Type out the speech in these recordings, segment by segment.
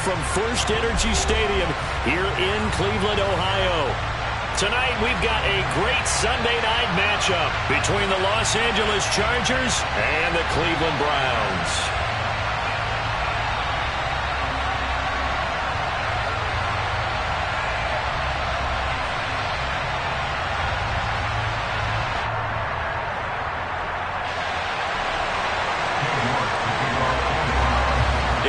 from First Energy Stadium here in Cleveland, Ohio. Tonight, we've got a great Sunday night matchup between the Los Angeles Chargers and the Cleveland Browns.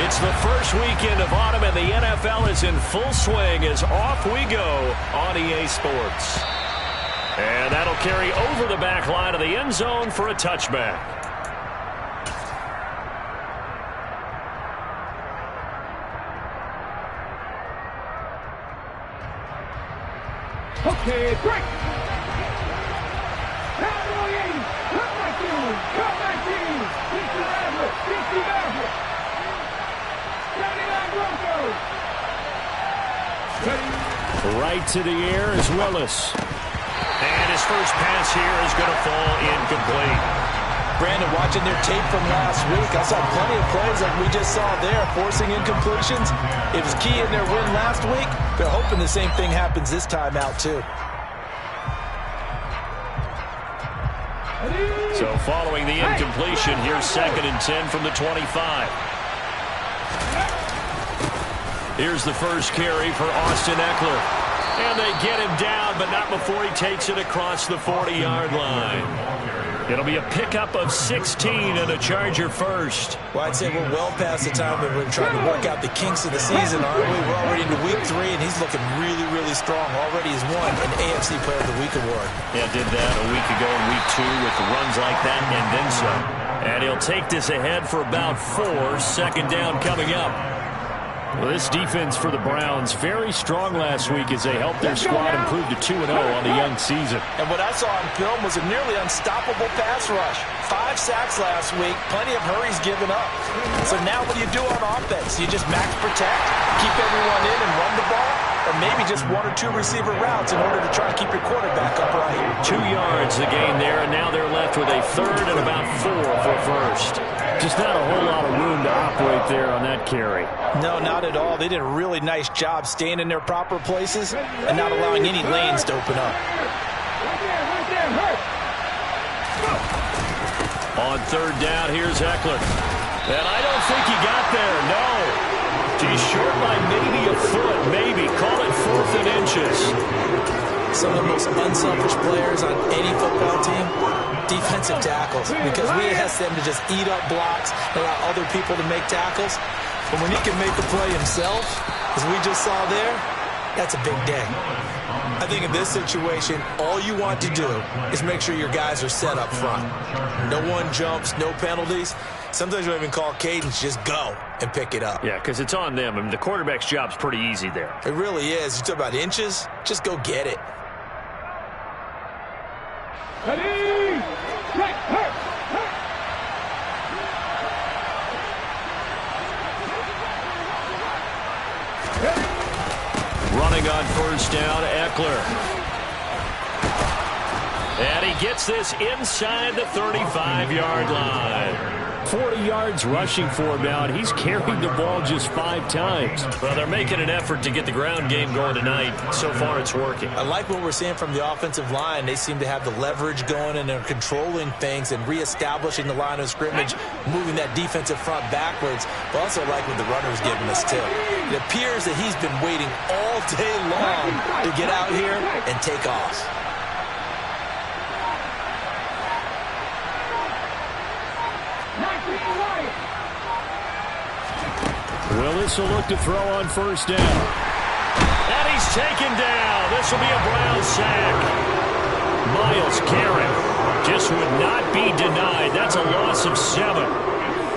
It's the first weekend of autumn, and the NFL is in full swing as off we go on EA Sports. And that'll carry over the back line of the end zone for a touchback. Okay, break. Come back in. Right to the air is Willis. And his first pass here is going to fall incomplete. Brandon, watching their tape from last week, I saw plenty of plays like we just saw there, forcing incompletions. It was key in their win last week. They're hoping the same thing happens this time out, too. So following the incompletion, here's 2nd and 10 from the 25. Here's the first carry for Austin Eckler. And they get him down, but not before he takes it across the 40-yard line. It'll be a pickup of 16 and a Charger first. Well, I'd say we're well past the time that we're trying to work out the kinks of the season, aren't we? We're already into week 3, and he's looking really, really strong. Already has won an AFC Player of the Week award. Yeah, did that a week ago in week 2 with runs like that and then some. And he'll take this ahead for about 4. 2nd down coming up. Well, this defense for the Browns very strong last week as they helped their squad improve to 2-0 on the young season. And what I saw on film was a nearly unstoppable pass rush. 5 sacks last week, plenty of hurries given up. So now what do you do on offense? You just max protect, keep everyone in and run the ball, or maybe just 1 or 2 receiver routes in order to try to keep your quarterback upright. 2 yards the gain there, and now they're left with a 3rd and about 4 for first. Just not a whole lot of room to operate there on that carry. No, not at all. They did a really nice job staying in their proper places and not allowing any lanes to open up. On 3rd down, here's Eckler. And I don't think he got there, no. He's short by maybe a foot, maybe. Call it 4th and inches. Some of the most unselfish players on any football team, defensive tackles, because we ask them to just eat up blocks, allow other people to make tackles. But when he can make the play himself, as we just saw there, that's a big day. I think in this situation, all you want to do is make sure your guys are set up front. No one jumps, no penalties. Sometimes we even call cadence, just go and pick it up. Yeah, because it's on them. I mean, the quarterback's job's pretty easy there. It really is. You talk about inches, just go get it. Running on 1st down, Eckler. And he gets this inside the 35-yard line. 40 yards rushing for him now, and he's carried the ball just 5 times. Well, they're making an effort to get the ground game going tonight. So far, it's working. I like what we're seeing from the offensive line. They seem to have the leverage going, and they're controlling things and reestablishing the line of scrimmage, moving that defensive front backwards. But also like what the runner's giving us, too. It appears that he's been waiting all day long to get out here and take off. Willis will look to throw on 1st down. And he's taken down. This will be a Brown sack. Myles Garrett just would not be denied. That's a loss of 7.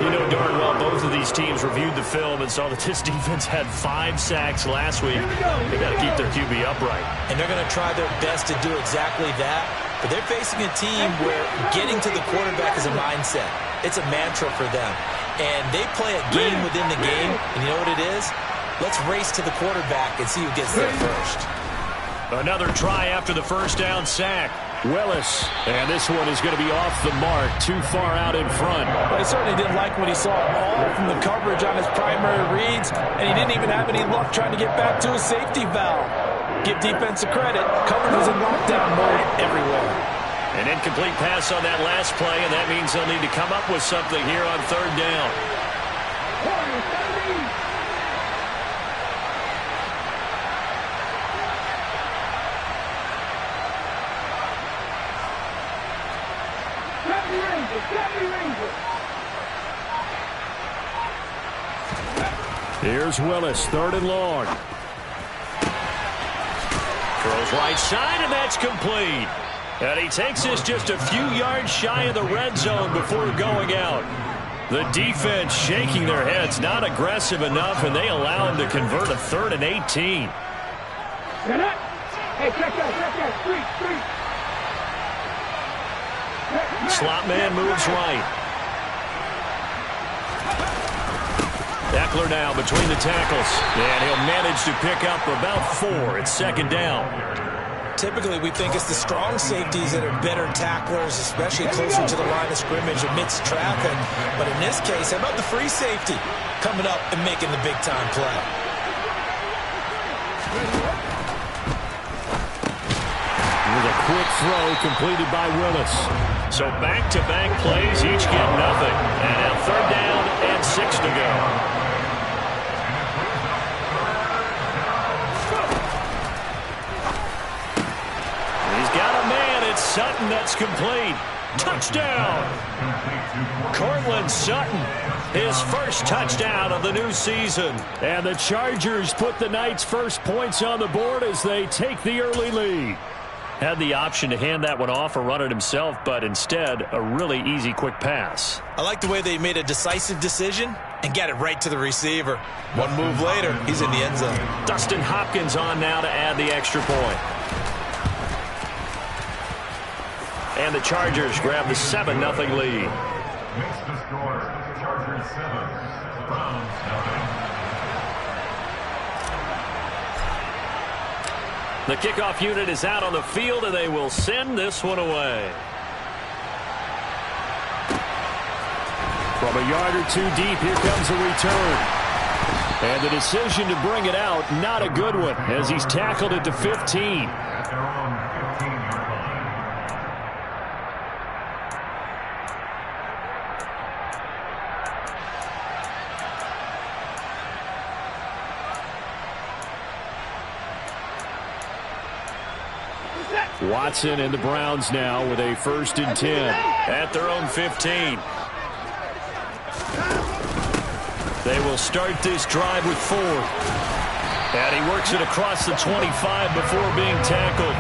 You know darn well both of these teams reviewed the film and saw that this defense had 5 sacks last week. They got to keep their QB upright. And they're going to try their best to do exactly that. But they're facing a team where getting to the quarterback is a mindset. It's a mantra for them. And they play a game within the game. And you know what it is? Let's race to the quarterback and see who gets there first. Another try after the 1st down sack. Willis. And this one is going to be off the mark, too far out in front. Well, he certainly didn't like what he saw all from the coverage on his primary reads, and he didn't even have any luck trying to get back to his safety valve. Give defense a credit. Coverage was in lockdown mode everywhere. An incomplete pass on that last play, and that means they'll need to come up with something here on third down. Here's Willis, third and long. Throws right side, and that's complete. And he takes this just a few yards shy of the red zone before going out. The defense shaking their heads, not aggressive enough, and they allow him to convert a 3rd and 18. Hey, check that, street. Slot man moves right. Eckler now between the tackles, and he'll manage to pick up about 4. It's 2nd down. Typically, we think it's the strong safeties that are better tacklers, especially closer to the line of scrimmage amidst traffic. But in this case, how about the free safety coming up and making the big-time play? With a quick throw completed by Willis. So back-to-back plays, each get nothing. And now 3rd down and 6 to go. Sutton, that's complete. Touchdown! Courtland Sutton, his first touchdown of the new season. And the Chargers put the Knights' first points on the board as they take the early lead. Had the option to hand that one off or run it himself, but instead, a really easy, quick pass. I like the way they made a decisive decision and got it right to the receiver. One move later, he's in the end zone. Dustin Hopkins on now to add the extra point. And the Chargers grab the 7-0 lead. Makes the score, Chargers 7, Browns 0. The kickoff unit is out on the field, and they will send this one away. From a yard or 2 deep, here comes a return. And the decision to bring it out, not a good one, as he's tackled at the 15. At their own 15-yard line. Watson and the Browns now with a 1st and 10 at their own 15. They will start this drive with 4. And he works it across the 25 before being tackled.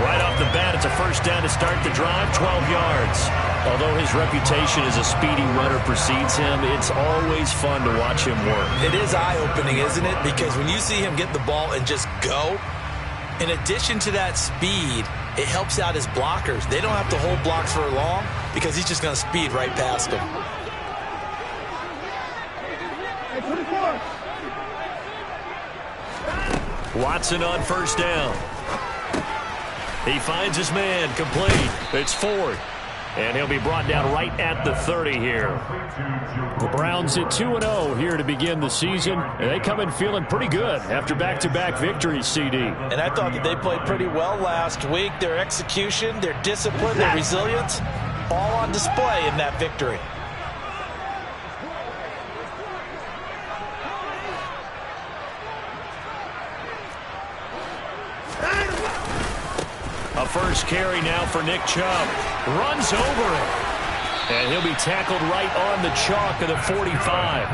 Right off the bat, it's a 1st down to start the drive, 12 yards. Although his reputation as a speedy runner precedes him, it's always fun to watch him work. It is eye-opening, isn't it? Because when you see him get the ball and just go, in addition to that speed, it helps out his blockers. They don't have to hold blocks for long because he's just going to speed right past them. Watson on 1st down. He finds his man, complete. It's Ford. And he'll be brought down right at the 30 here. The Browns at 2-0 here to begin the season. And they come in feeling pretty good after back-to-back victories, CD. And I thought that they played pretty well last week. Their execution, their discipline, their resilience, all on display in that victory. A first carry now for Nick Chubb. Runs over it. And he'll be tackled right on the chalk of the 45.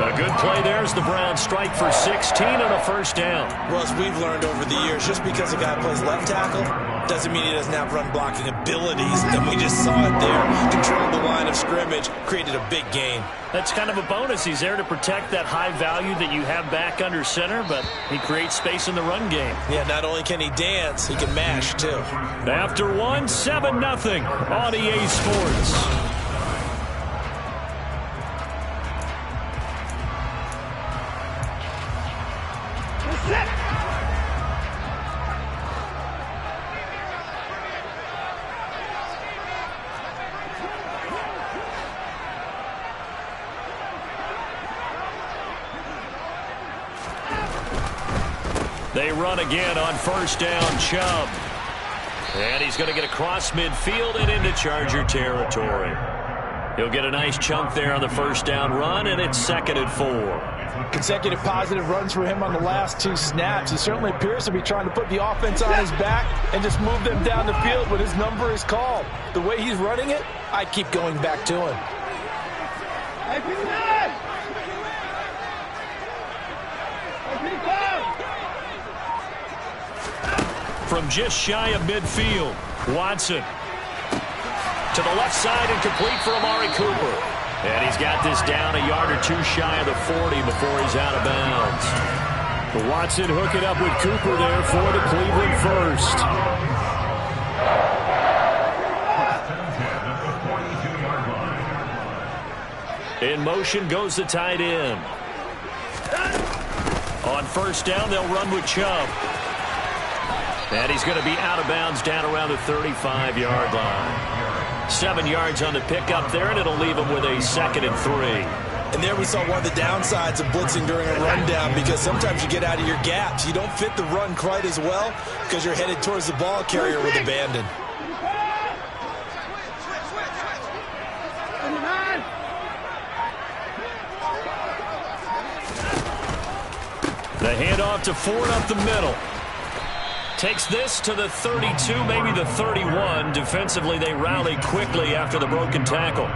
A good play there as the Browns strike for 16 on a 1st down. Well, as we've learned over the years, just because a guy plays left tackle doesn't mean he doesn't have run blocking abilities. And we just saw it there. Controlled the line of scrimmage, created a big gain. That's kind of a bonus. He's there to protect that high value that you have back under center, but he creates space in the run game. Yeah, not only can he dance, he can mash, too. After 7-0 on EA Sports. They run again on first down, Chubb. And he's going to get across midfield and into Charger territory. He'll get a nice chunk there on the first down run, and it's 2nd and 4. Consecutive positive runs for him on the last 2 snaps. He certainly appears to be trying to put the offense on his back and just move them down the field when his number is called. The way he's running it, I keep going back to him. From just shy of midfield, Watson. To the left side and complete for Amari Cooper. And he's got this down a yard or 2 shy of the 40 before he's out of bounds. Watson hooking up with Cooper there for the Cleveland first. In motion goes the tight end. On first down, they'll run with Chubb. And he's going to be out of bounds down around the 35-yard line. 7 yards on the pickup there, and it'll leave him with a 2nd and 3. And there we saw one of the downsides of blitzing during a rundown, because sometimes you get out of your gaps. You don't fit the run quite as well because you're headed towards the ball carrier with abandon. The handoff to Ford up the middle. Takes this to the 32, maybe the 31. Defensively, they rally quickly after the broken tackle.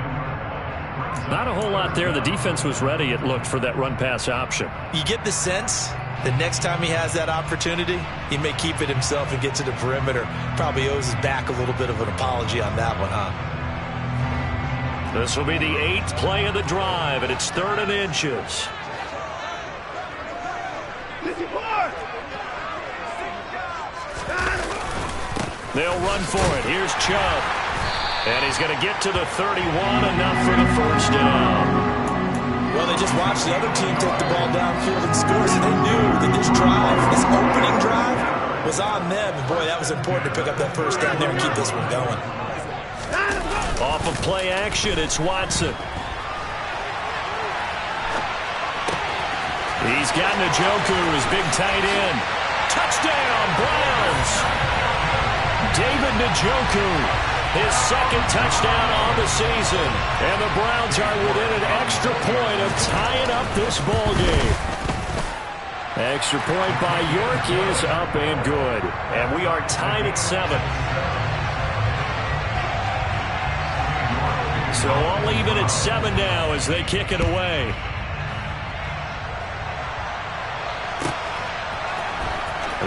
Not a whole lot there. The defense was ready, it looked, for that run-pass option. You get the sense that next time he has that opportunity, he may keep it himself and get to the perimeter. Probably owes his back a little bit of an apology on that one, huh? This will be the 8th play of the drive, and it's 3rd and inches. They'll run for it. Here's Chubb. And he's going to get to the 31, enough for the first down. Well, they just watched the other team take the ball downfield and score, so they knew that this drive, this opening drive, was on them. And, boy, that was important to pick up that first down there and keep this one going. Off of play action, it's Watson. He's got Njoku, his big tight end. Touchdown, Browns! David Njoku, his 2nd touchdown on the season. And the Browns are within an extra point of tying up this ball game. Extra point by York is up and good. And we are tied at 7. So all even at 7 now as they kick it away.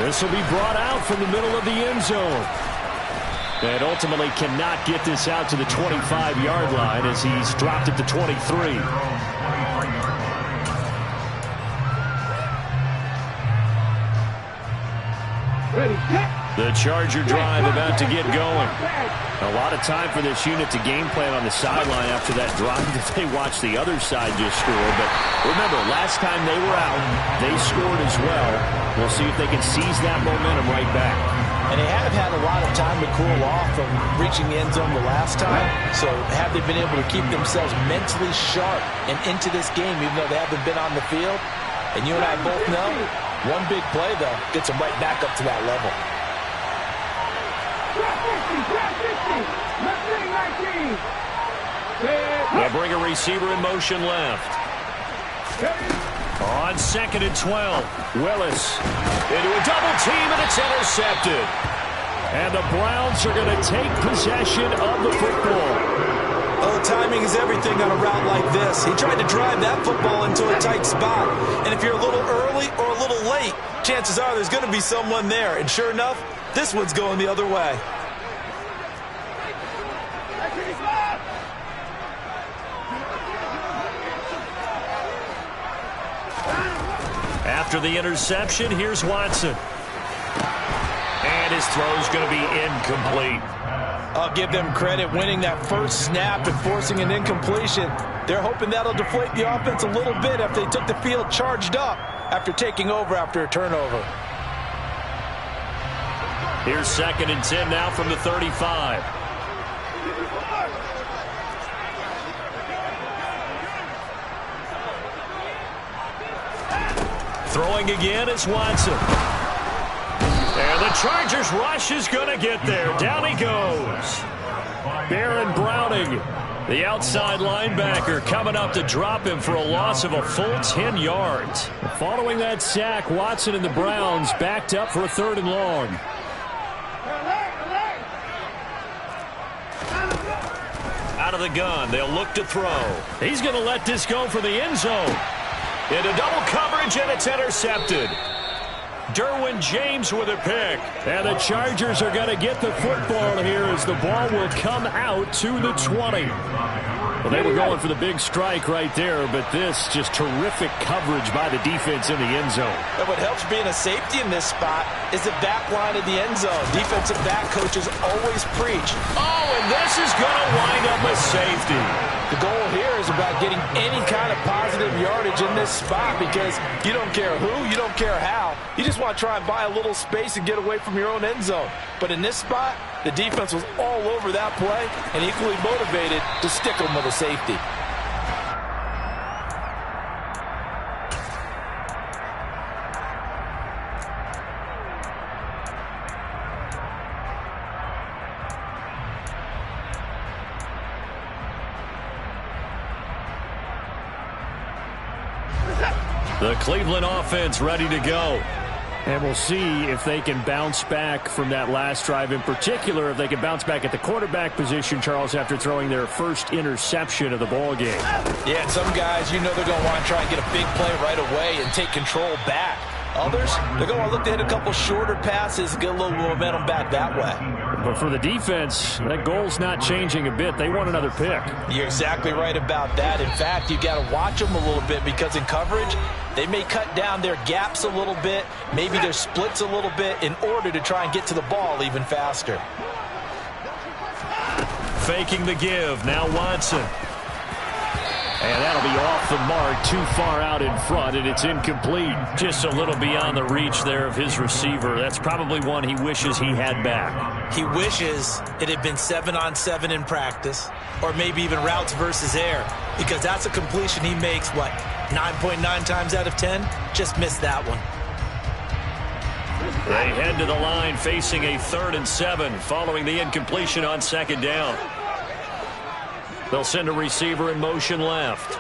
This will be brought out from the middle of the end zone. And ultimately cannot get this out to the 25-yard line as he's dropped it to 23. The Charger drive about to get going. A lot of time for this unit to game plan on the sideline after that drive that they watched the other side just score. But remember, last time they were out, they scored as well. We'll see if they can seize that momentum right back. And they have had a lot of time to cool off from reaching the end zone the last time. So have they been able to keep themselves mentally sharp and into this game, even though they haven't been on the field? And you and I both know, one big play, though, gets them right back up to that level. They'll bring a receiver in motion left. On 2nd and 12, Willis into a double team, and it's intercepted. And the Browns are going to take possession of the football. Oh, timing is everything on a route like this. He tried to drive that football into a tight spot. And if you're a little early or a little late, chances are there's going to be someone there. And sure enough, this one's going the other way. After the interception, here's Watson. And his throw's going to be incomplete. I'll give them credit winning that first snap and forcing an incompletion. They're hoping that'll deflate the offense a little bit after they took the field charged up after taking over after a turnover. Here's 2nd and 10 now from the 35. Throwing again is Watson. And the Chargers rush is going to get there. Down he goes. Baron Browning, the outside linebacker, coming up to drop him for a loss of a full 10 yards. Following that sack, Watson and the Browns backed up for a 3rd and long. Out of the gun, they'll look to throw. He's going to let this go for the end zone. Into double coverage, and it's intercepted. Derwin James with a pick. And the Chargers are going to get the football here as the ball will come out to the 20. Well, they were going for the big strike right there, but this just terrific coverage by the defense in the end zone. And what helps being a safety in this spot is the back line of the end zone. Defensive back coaches always preach. Oh, and this is going to wind up a safety. The goal here is about getting any kind of positive yardage in this spot because you don't care who, you don't care how. You just want to try and buy a little space and get away from your own end zone. But in this spot, the defense was all over that play and equally motivated to stick them with a safety. The Cleveland offense ready to go. And we'll see if they can bounce back from that last drive. In particular, if they can bounce back at the quarterback position, Charles, after throwing their first interception of the ball game. Yeah, and some guys, you know they're going to want to try and get a big play right away and take control back. Others, they're going to want to look to hit a couple shorter passes, get a little momentum back that way. But for the defense, that goal's not changing a bit. They want another pick. You're exactly right about that. In fact, you got to watch them a little bit because in coverage, they may cut down their gaps a little bit, maybe their splits a little bit in order to try and get to the ball even faster. Faking the give. Now Watson. And that'll be off the mark, too far out in front, and it's incomplete. Just a little beyond the reach there of his receiver. That's probably one he wishes he had back. He wishes it had been 7-on-7 in practice, or maybe even routes versus air, because that's a completion he makes, what, 9.9 times out of 10? Just missed that one. They head to the line facing a 3rd and 7 following the incompletion on 2nd down. They'll send a receiver in motion left.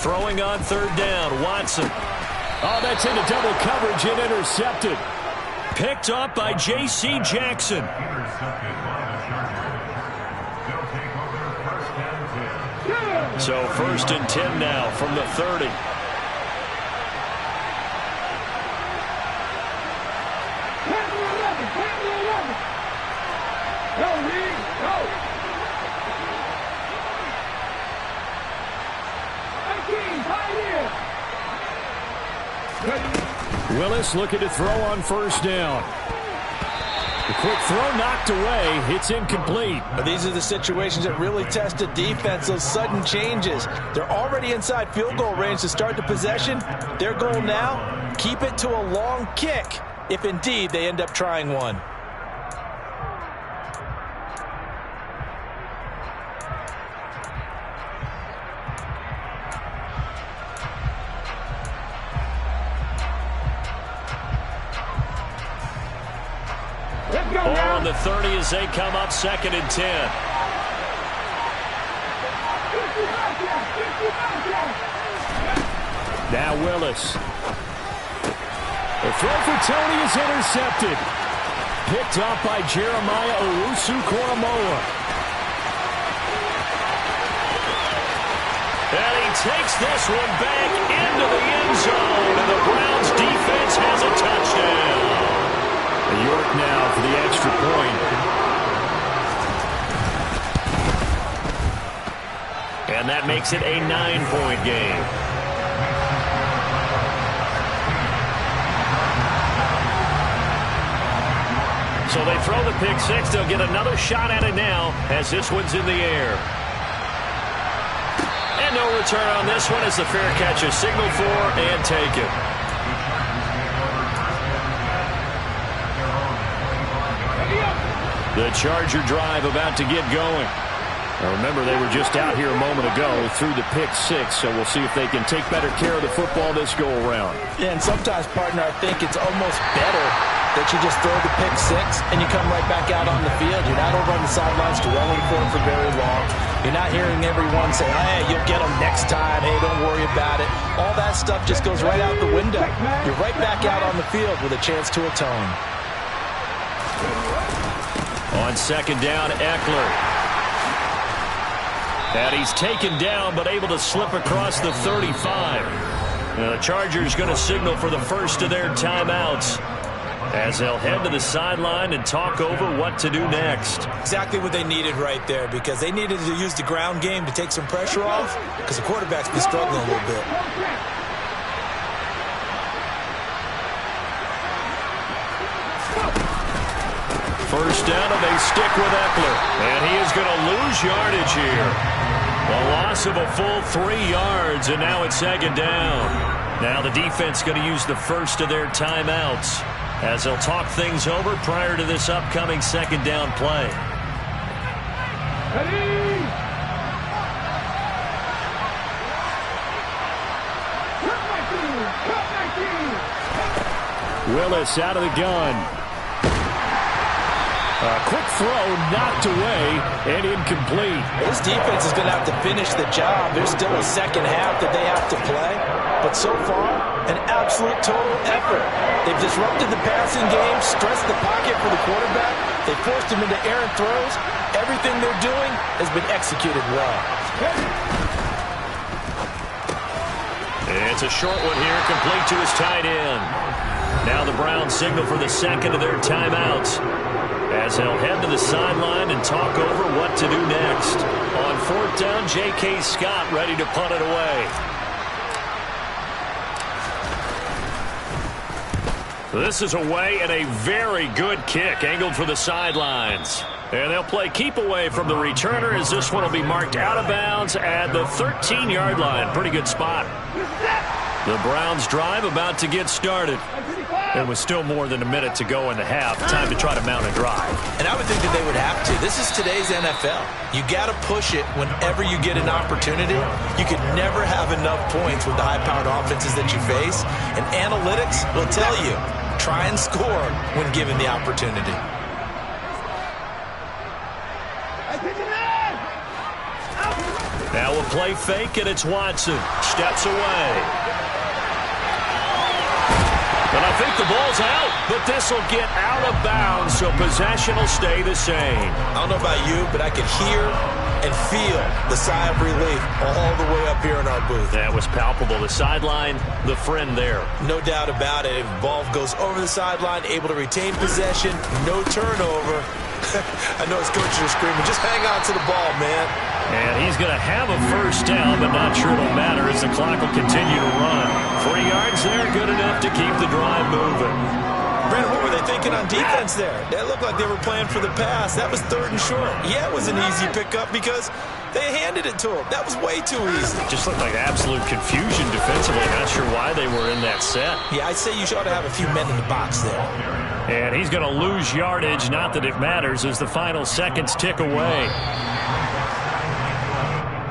Throwing on 3rd down, Watson. Oh, that's into double coverage and intercepted. Picked up by J.C. Jackson. So 1st and 10 now from the 30. Willis looking to throw on 1st down. The quick throw knocked away. It's incomplete. These are the situations that really test a defense, those sudden changes. They're already inside field goal range to start the possession. Their goal now, keep it to a long kick, if indeed they end up trying one. Ball on the 30 as they come up 2nd and 10. Now Willis. The throw for Tony is intercepted. Picked up by Jeremiah Owusu-Koramoah. And he takes this one back into the end zone. And the Browns defense has a touchdown. York now for the extra point. And that makes it a 9-point game. So they throw the pick six. They'll get another shot at it now as this one's in the air. And no return on this one as the fair catch is signaled for and taken. The Charger drive about to get going. Now remember, they were just out here a moment ago through the pick six, so we'll see if they can take better care of the football this go-around. Yeah, and sometimes, partner, I think it's almost better that you just throw the pick six and you come right back out on the field. You're not over on the sidelines dwelling for it for very long. You're not hearing everyone say, hey, you'll get them next time. Hey, don't worry about it. All that stuff just goes right out the window. You're right back out on the field with a chance to atone. On second down, Eckler. And he's taken down, but able to slip across the 35. Now the Chargers going to signal for the first of their timeouts as they'll head to the sideline and talk over what to do next. Exactly what they needed right there, because they needed to use the ground game to take some pressure off, because the quarterback's been struggling a little bit. First down, and they stick with Eckler. And he is going to lose yardage here. A loss of a full 3 yards, and now it's second down. Now the defense going to use the first of their timeouts as they'll talk things over prior to this upcoming second down play. Willis out of the gun. A quick throw knocked away and incomplete. This defense is going to have to finish the job. There's still a second half that they have to play. But so far, an absolute total effort. They've disrupted the passing game, stressed the pocket for the quarterback. They forced him into errant throws. Everything they're doing has been executed well. It's a short one here, complete to his tight end. Now the Browns signal for the second of their timeouts as they'll head to the sideline and talk over what to do next. On fourth down, J.K. Scott ready to punt it away. This is away and a very good kick angled for the sidelines. And they'll play keep away from the returner as this one will be marked out of bounds at the 13-yard line. Pretty good spot. The Browns drive about to get started. There was still more than a minute to go in the half. Time to try to mount a drive. And I would think that they would have to. This is today's NFL. You got to push it whenever you get an opportunity. You could never have enough points with the high-powered offenses that you face. And analytics will tell you, try and score when given the opportunity. Now we'll play fake, and it's Watson. Steps away. But I think the ball's out, but this will get out of bounds, so possession will stay the same. I don't know about you, but I could hear and feel the sigh of relief all the way up here in our booth. That was palpable. The sideline, the friend there. No doubt about it. If the ball goes over the sideline, able to retain possession, no turnover. I know his coaches are screaming, just hang on to the ball, man. And he's going to have a first down, but not sure it'll matter as the clock will continue to run. 3 yards there, good enough to keep the drive moving. Brandon, what were they thinking on defense there? That looked like they were playing for the pass. That was 3rd and short. Yeah, it was an easy pickup because they handed it to him. That was way too easy. Just looked like absolute confusion defensively. Not sure why they were in that set. Yeah, I'd say you ought to have a few men in the box there. And he's going to lose yardage. Not that it matters as the final seconds tick away.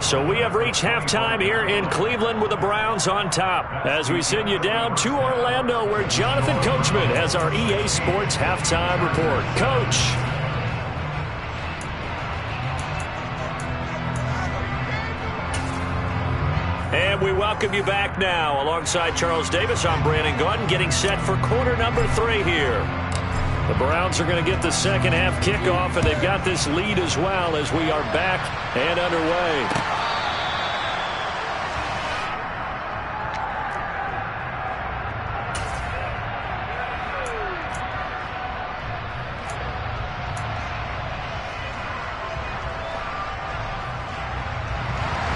So we have reached halftime here in Cleveland with the Browns on top as we send you down to Orlando where Jonathan Coachman has our EA Sports halftime report. Coach. And we welcome you back now. Alongside Charles Davis, I'm Brandon Gaudin getting set for quarter number 3 here. The Browns are going to get the second half kickoff, and they've got this lead as well as we are back and underway.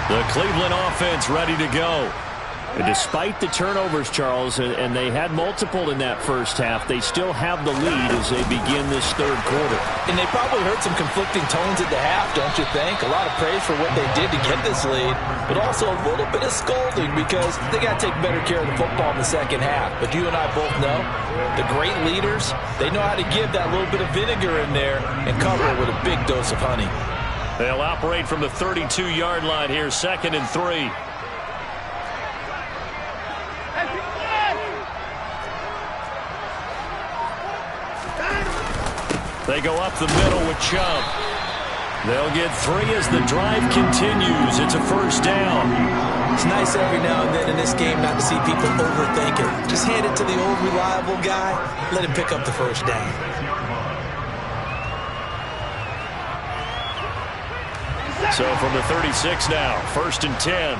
The Cleveland offense ready to go. And despite the turnovers, Charles, and they had multiple in that first half, they still have the lead as they begin this 3rd quarter. And they probably heard some conflicting tones at the half, don't you think? A lot of praise for what they did to get this lead, but also a little bit of scolding because they got to take better care of the football in the second half. But you and I both know The great leaders, they know how to give that little bit of vinegar in there and cover it with a big dose of honey. They'll operate from the 32-yard line here, 2nd and 3. They go up the middle with Chubb. They'll get 3 as the drive continues. It's a first down. It's nice every now and then in this game not to see people overthink it. Just hand it to the old reliable guy. Let him pick up the first down. So from the 36 now, 1st and 10.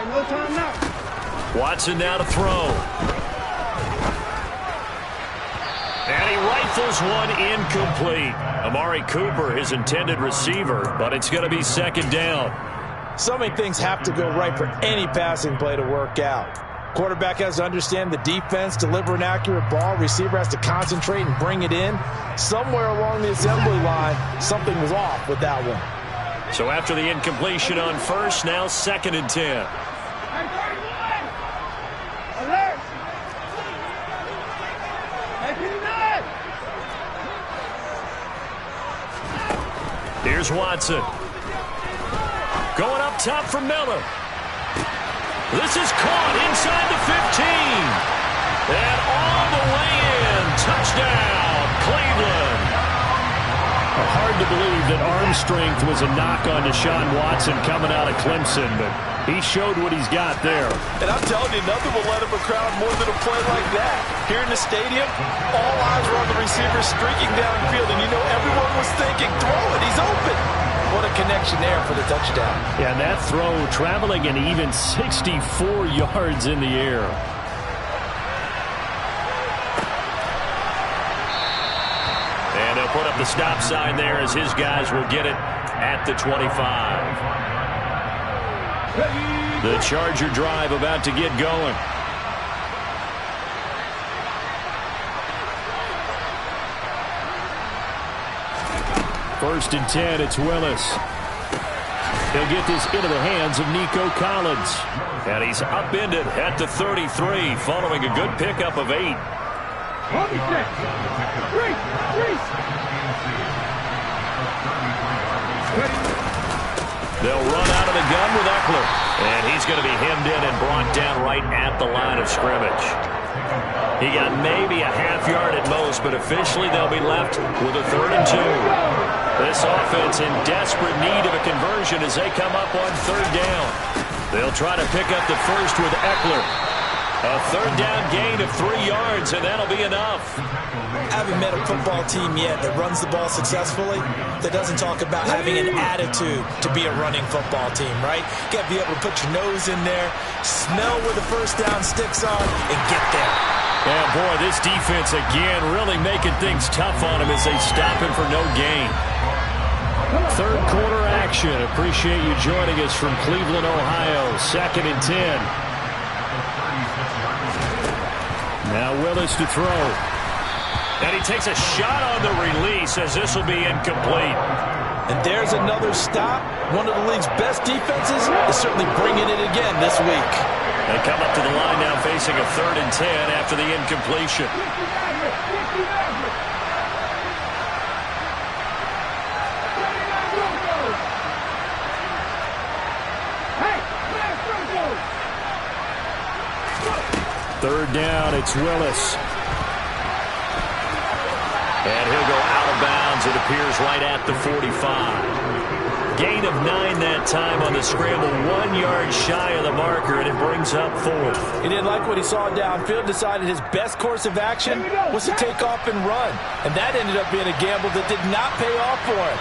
No time now. Watson now to throw. And he rifles one incomplete. Amari Cooper, his intended receiver, but it's going to be 2nd down. So many things have to go right for any passing play to work out. Quarterback has to understand the defense, deliver an accurate ball. Receiver has to concentrate and bring it in. Somewhere along the assembly line, something was off with that one. So after the incompletion on 1st, now 2nd and 10. Alert! Here's Watson. Going up top for Miller. This is caught inside the 15. And all the way in. Touchdown, Cleveland. Hard to believe that arm strength was a knock on Deshaun Watson coming out of Clemson, but he showed what he's got there. And I'm telling you, nothing will let him a crowd more than a play like that. Here in the stadium, all eyes were on the receiver streaking downfield, and you know everyone was thinking, throw it, he's open. What a connection there for the touchdown. Yeah, and that throw traveling an even 64 yards in the air. And they'll put up the stop sign there as his guys will get it at the 25. The Charger drive about to get going. First and 10, it's Willis. He'll get this into the hands of Nico Collins. And he's upended at the 33 following a good pickup of 8. They'll run out of the gun with Eckler. And he's going to be hemmed in and brought down right at the line of scrimmage. He got maybe a half yard at most, but officially they'll be left with a 3rd and 2. This offense in desperate need of a conversion as they come up on 3rd down. They'll try to pick up the first with Eckler. A 3rd down gain of 3 yards, and that'll be enough. I haven't met a football team yet that runs the ball successfully that doesn't talk about having an attitude to be a running football team, right? You got to be able to put your nose in there, smell where the first down sticks are, and get there. Yeah, boy, this defense again really making things tough on him as they stop him for no gain. 3rd quarter action. Appreciate you joining us from Cleveland, Ohio. 2nd and 10. Now Willis to throw. And he takes a shot on the release as this will be incomplete. And there's another stop. One of the league's best defenses is certainly bringing it again this week. They come up to the line now facing a 3rd and 10 after the incompletion. Third down, it's Willis. And he'll go out of bounds, it appears, right at the 45. Gain of 9 that time on the scramble, 1 yard shy of the marker, and it brings up 4th. He didn't like what he saw downfield, decided his best course of action was to take off and run. And that ended up being a gamble that did not pay off for him.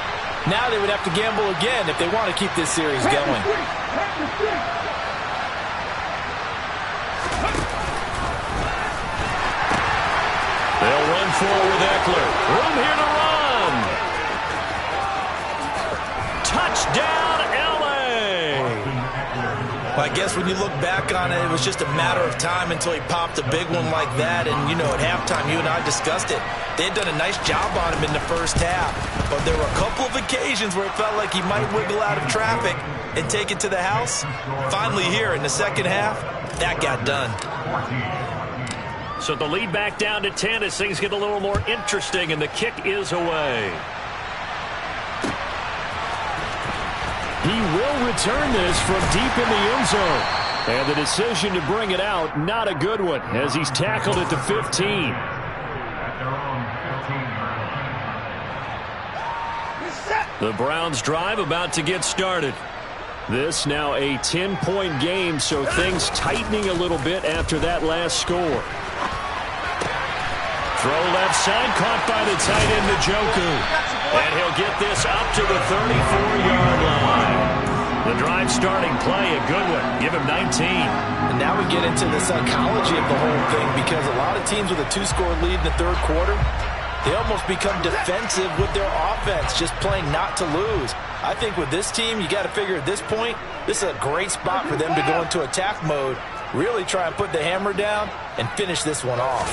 Now they would have to gamble again if they want to keep this series going. They'll run forward with Eckler. Room here to run. Touchdown, L.A. Well, I guess when you look back on it, it was just a matter of time until he popped a big one like that. And, you know, at halftime, you and I discussed it. They had done a nice job on him in the first half. but there were a couple of occasions where it felt like he might wiggle out of traffic and take it to the house. Finally here in the second half, that got done. So the lead back down to 10 as things get a little more interesting, and the kick is away. He will return this from deep in the end zone. And the decision to bring it out, not a good one, as he's tackled at the 15. The Browns drive about to get started. This now a 10-point game, so things tightening a little bit after that last score. Throw left side, caught by the tight end, Njoku. And he'll get this up to the 34-yard line. The drive starting play, a good one. Give him 19. And now we get into the psychology of the whole thing, because a lot of teams with a 2-score lead in the third quarter, they almost become defensive with their offense, just playing not to lose. I think with this team, you got to figure at this point, this is a great spot for them to go into attack mode, really try and put the hammer down and finish this one off.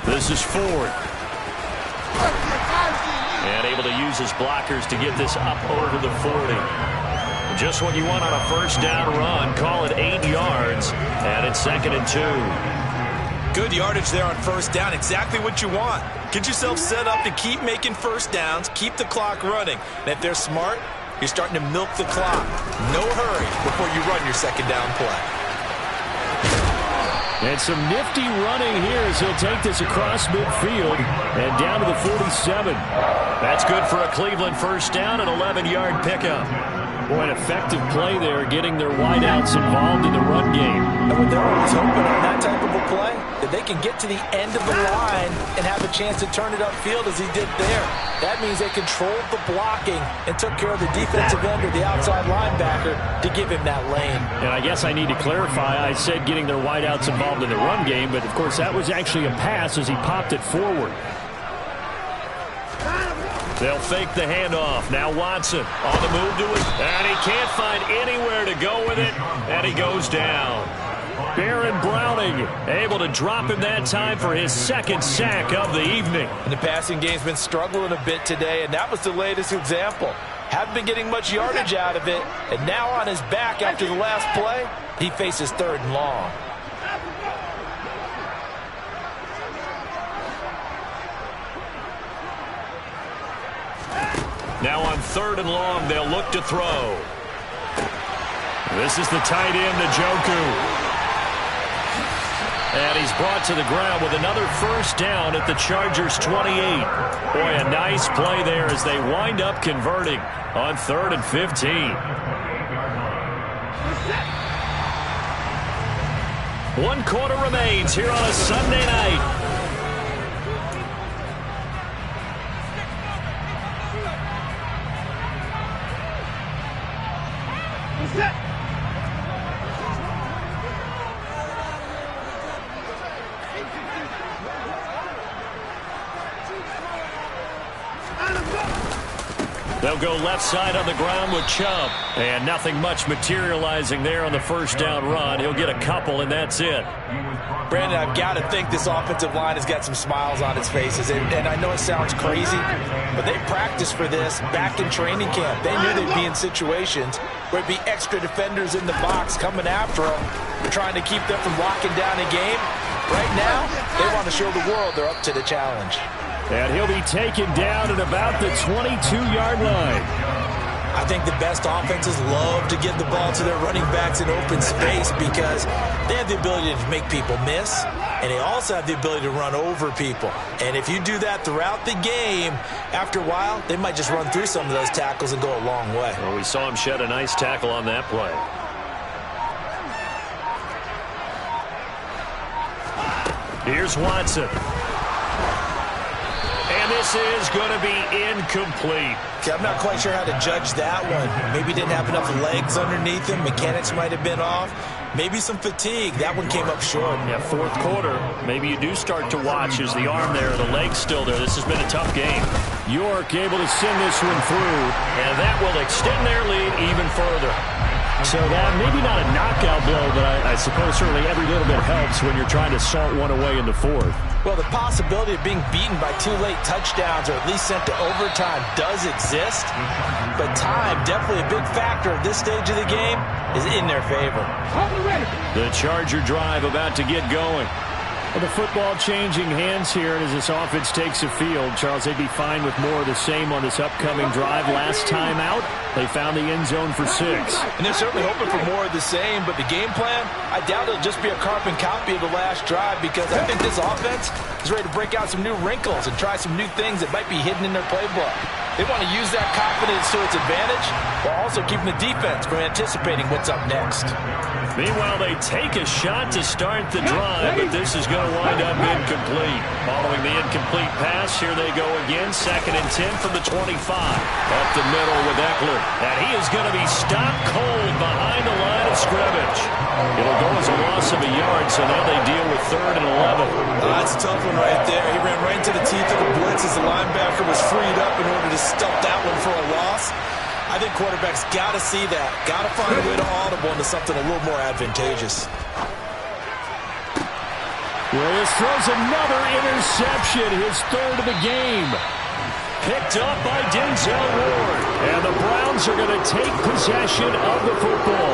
This is Ford. And able to use his blockers to get this up over the 40. Just what you want on a first down run. Call it 8 yards. And it's 2nd and 2. Good yardage there on first down. Exactly what you want. Get yourself set up to keep making first downs. Keep the clock running. And if they're smart, you're starting to milk the clock. No hurry before you run your second down play. And some nifty running here as he'll take this across midfield and down to the 47. That's good for a Cleveland first down, an 11-yard pickup. Boy, an effective play there, getting their wideouts involved in the run game. And what they're always hoping on that type of a play, that they can get to the end of the line and have a chance to turn it upfield as he did there. That means they controlled the blocking and took care of the defensive end or the outside linebacker to give him that lane. And I guess I need to clarify, I said getting their wideouts involved in the run game, but of course that was actually a pass as he popped it forward. They'll fake the handoff. Now Watson on the move to it. And he can't find anywhere to go with it. And he goes down. Baron Browning able to drop him that time for his second sack of the evening. And the passing game's been struggling a bit today, and that was the latest example. Haven't been getting much yardage out of it. And now on his back after the last play, he faces 3rd and long. Now on 3rd and long, they'll look to throw. This is the tight end, Njoku. And he's brought to the ground with another first down at the Chargers' 28. Boy, a nice play there as they wind up converting on 3rd and 15. One quarter remains here on a Sunday night. They'll go left side on the ground with Chubb. And nothing much materializing there on the first down run. He'll get a couple, and that's it. Brandon, I've got to think this offensive line has got some smiles on its faces. And I know it sounds crazy, but they practiced for this back in training camp. They knew they'd be in situations where it'd be extra defenders in the box coming after them, trying to keep them from locking down a game. Right now, they want to show the world they're up to the challenge. And he'll be taken down at about the 22-yard line. I think the best offenses love to give the ball to their running backs in open space because they have the ability to make people miss, and they also have the ability to run over people. And if you do that throughout the game, after a while, they might just run through some of those tackles and go a long way. Well, we saw him shed a nice tackle on that play. Here's Watson. And this is going to be incomplete. Okay, I'm not quite sure how to judge that one. Maybe he didn't have enough legs underneath him. Mechanics might have been off. Maybe some fatigue. That one came up short. Yeah, fourth quarter. Maybe you do start to watch as the arm there, the leg's still there. This has been a tough game. York able to send this one through, and that will extend their lead even further. So that maybe not a knockout blow, but I suppose certainly every little bit helps when you're trying to salt one away in the fourth. Well, the possibility of being beaten by 2 late touchdowns or at least sent to overtime does exist, but time, definitely a big factor at this stage of the game, is in their favor. The Charger drive about to get going. Well, the football changing hands here as this offense takes the field. Charles, they'd be fine with more of the same on this upcoming drive. Last time out, they found the end zone for 6. And they're certainly hoping for more of the same, but the game plan, I doubt it'll just be a carbon copy of the last drive, because I think this offense is ready to break out some new wrinkles and try some new things that might be hidden in their playbook. They want to use that confidence to its advantage while also keeping the defense from anticipating what's up next. Meanwhile, they take a shot to start the drive, but this is going to wind up incomplete. Following the incomplete pass, here they go again. 2nd and 10 from the 25. Up the middle with Eckler. And he is going to be stopped cold behind the line of scrimmage. It'll go as a loss of a yard, so now they deal with 3rd and 11. That's a tough one right there. He ran right into the teeth of the blitz as the linebacker was freed up in order to stuff that one for a loss. I think quarterbacks got to see that. Got to find a way to audible into something a little more advantageous. Willis throws another interception, his 3rd of the game. Picked up by Denzel Ward. And the Browns are going to take possession of the football.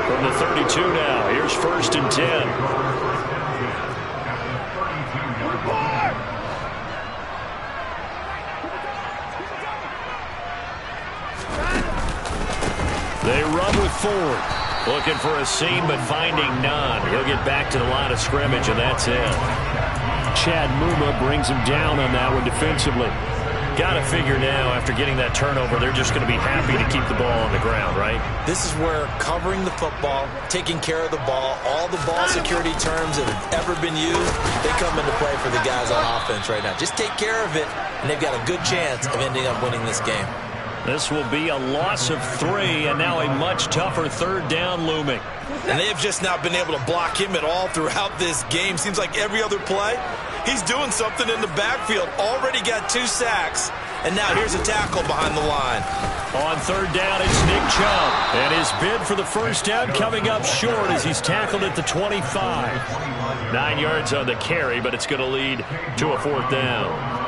From the 32 now, here's 1st and 10. They run with Ford. Looking for a seam, but finding none. He'll get back to the line of scrimmage, and that's it. Chad Muma brings him down on that one defensively. Got to figure now, after getting that turnover, they're just going to be happy to keep the ball on the ground, right? This is where covering the football, taking care of the ball, all the ball security terms that have ever been used, they come into play for the guys on offense right now. Just take care of it, and they've got a good chance of ending up winning this game. This will be a loss of 3, and now a much tougher 3rd down looming. And they have just not been able to block him at all throughout this game. Seems like every other play, he's doing something in the backfield. Already got 2 sacks, and now here's a tackle behind the line. On 3rd down, it's Nick Chubb. And his bid for the 1st down coming up short as he's tackled at the 25. 9 yards on the carry, but it's going to lead to a 4th down.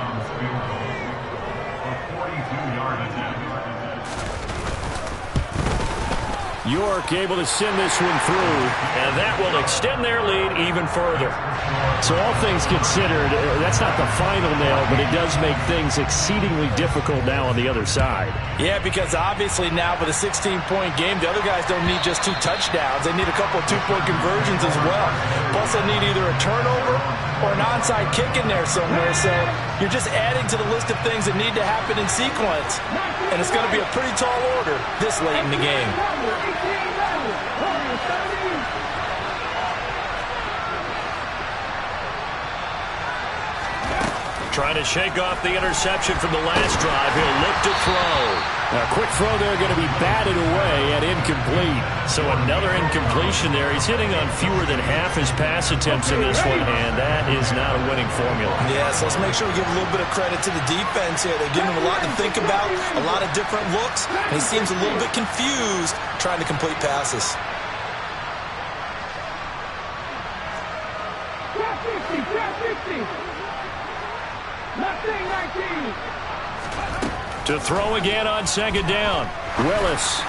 York able to send this one through, and that will extend their lead even further. So all things considered, that's not the final nail, but it does make things exceedingly difficult now on the other side. Yeah, because obviously now with a 16-point game, the other guys don't need just 2 touchdowns. They need a couple of 2-point conversions as well. Plus, they need either a turnover or an onside kick in there somewhere. So you're just adding to the list of things that need to happen in sequence. And it's going to be a pretty tall order this late in the game. Trying to shake off the interception from the last drive. He'll look to throw. A quick throw there, going to be batted away and incomplete. So another incompletion there. He's hitting on fewer than half his pass attempts in this one, and that is not a winning formula. Yeah, so let's make sure we give a little bit of credit to the defense here. They're giving him a lot to think about, a lot of different looks, and he seems a little bit confused trying to complete passes. To throw again on 2nd down. Willis.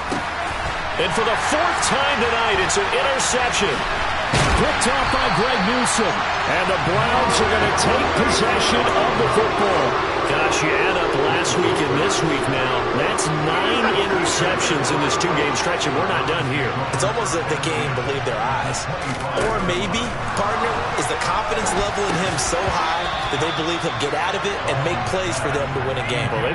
And for the 4th time tonight, it's an interception. Picked off by Greg Newsome. And the Browns are going to take possession of the football. Gosh, you add up last week and this week now. That's 9 interceptions in this 2-game stretch, and we're not done here. It's almost like they can't even believe their eyes. Or maybe, partner, is the confidence level in him so high that they believe he'll get out of it and make plays for them to win a game. Well,